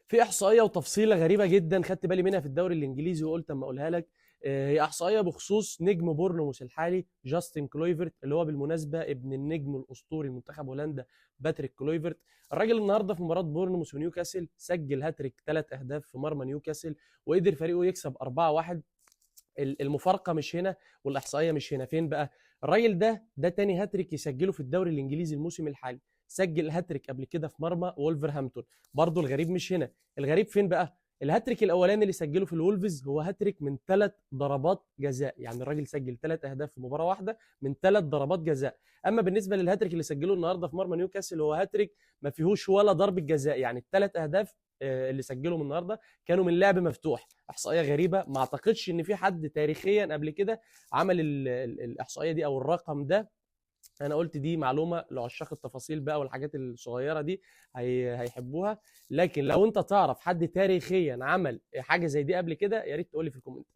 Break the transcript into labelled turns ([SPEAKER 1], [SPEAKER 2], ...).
[SPEAKER 1] في احصائيه وتفصيله غريبه جدا خدت بالي منها في الدوري الانجليزي وقلت اما اقولها لك. هي احصائيه بخصوص نجم بورنموث الحالي جاستن كلويفرت، اللي هو بالمناسبه ابن النجم الاسطوري لمنتخب هولندا باتريك كلويفرت. الراجل النهارده في مباراه بورنموث ونيوكاسل سجل هاتريك 3 اهداف في مرمى نيوكاسل، وقدر فريقه يكسب 4-1. المفارقه مش هنا والاحصائيه مش هنا، فين بقى؟ الراجل ده تاني هاتريك يسجله في الدوري الانجليزي الموسم الحالي. سجل هاتريك قبل كده في مرمى وولفرهامبتون. برضه الغريب مش هنا، الغريب فين بقى؟ الهاتريك الاولاني اللي سجله في الولفز هو هاتريك من 3 ضربات جزاء، يعني الراجل سجل 3 اهداف في مباراه واحده من 3 ضربات جزاء. اما بالنسبه للهاتريك اللي سجله النهارده في مرمى نيوكاسل هو هاتريك ما فيهوش ولا ضربه جزاء، يعني ال3 اهداف اللي سجلهم النهارده كانوا من لعب مفتوح. احصائيه غريبه، ما اعتقدش ان في حد تاريخيا قبل كده عمل الاحصائيه دي او الرقم ده. انا قلت دي معلومه لعشاق التفاصيل بقى والحاجات الصغيره دي هيحبوها. لكن لو انت تعرف حد تاريخيا عمل حاجه زي دي قبل كده، يا ريت تقول لي في الكومنت.